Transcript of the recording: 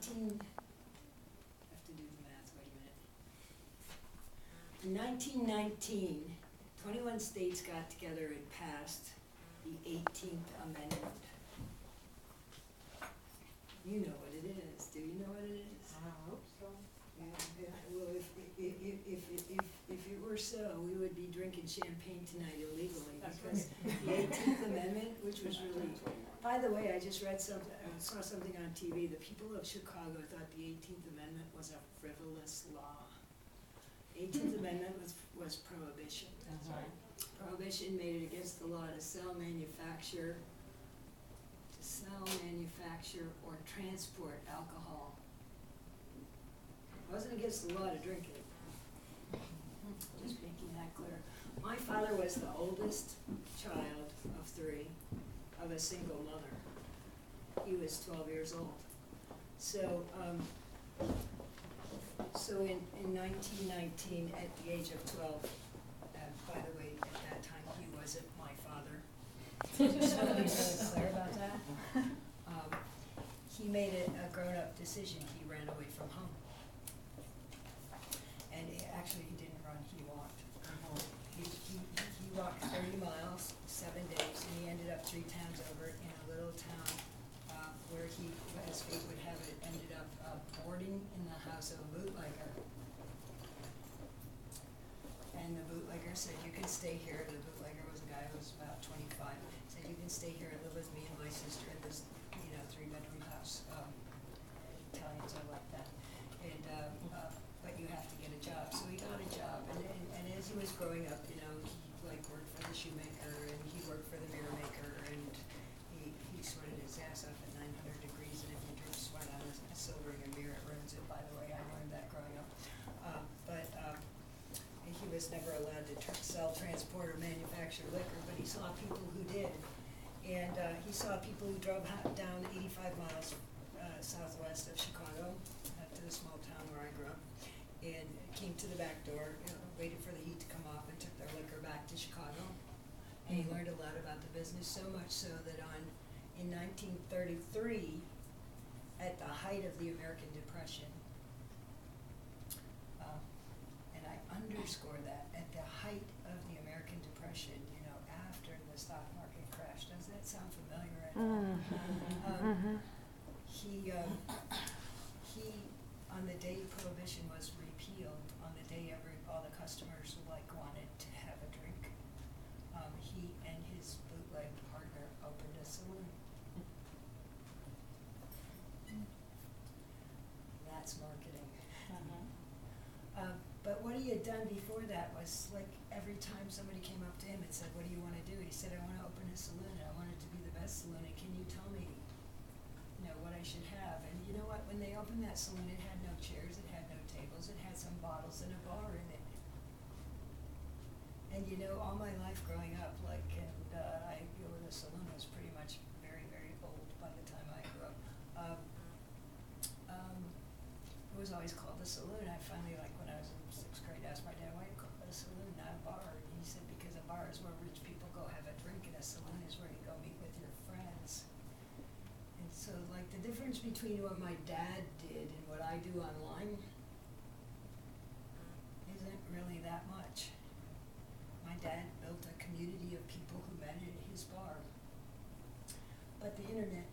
have to do the math, wait a minute. In 1919, 21 states got together and passed the 18th Amendment. You know what it is. Do you know what it is? I hope so. Well, if it were so, we would be drinking champagne tonight illegally, because the 18th Amendment, which was really, by the way, I just read something, I saw something on TV, the people of Chicago thought the 18th Amendment was a frivolous law. 18th Amendment was prohibition. That's right. Prohibition made it against the law to sell, manufacture, or transport alcohol. It wasn't against the law to drink it. Just making that clear. My father was the oldest child of 3 of a single mother. He was 12 years old. So, in 1919, at the age of 12, by the way, at that time, he wasn't my father. Just want to be really clear about that. He made a grown-up decision. He ran away from home. And actually, he didn't run, he walked. He walked 30 miles, 7 days, and he ended up 3 towns over in a little town where he, as fate would have it, ended up boarding in the house of a bootlegger. And the bootlegger said, "You can stay here." The bootlegger was a guy who was about 25. Said, "You can stay here and live with me and my sister in this, 3-bedroom house." Italians are like that. And but you have to get a job. So he got a job, and as he was growing up, he worked for the shoemaker, and he worked for the mirror maker, and he sweated his ass off at 900 degrees, and if you drip sweat on a silvering a mirror, it ruins it. By the way, I learned that growing up. But he was never allowed to sell, transport, or manufacture liquor, but he saw people who did. And he saw people who drove down 85 miles southwest of Chicago, to the small town where I grew up, and came to the back door, waited for the heat to come off, and took their liquor back to Chicago. And he learned a lot about the business, so much so that in 1933, at the height of the American Depression, and I underscore that, at the height of the American Depression, after the stock market crashed. Does that sound familiar at all? He, on the day Prohibition was repealed, on the day all the customers wanted to have a drink, he and his bootleg partner opened a saloon. That's marketing. But what he had done before that was, every time somebody came up to him and said, "What do you want to do?" He said, "I want to open a saloon, and I want it to be the best saloon, and can you tell me, what I should have?" And you know what? When they opened that saloon, it had no chairs, it had no tables, it had some bottles and a bar in it. And all my life growing up, the saloon was pretty much very, very old by the time I grew up. It was always called a saloon. I finally, when I was in 6th grade, asked my dad, "Why do you call it a saloon, not a bar?" And he said, "Because a bar is where rich people go have a drink, and a saloon is where you go meet with your friends." And so, the difference between what my dad did and what I do online isn't really that much. My dad built a community of people who met at his bar. But the internet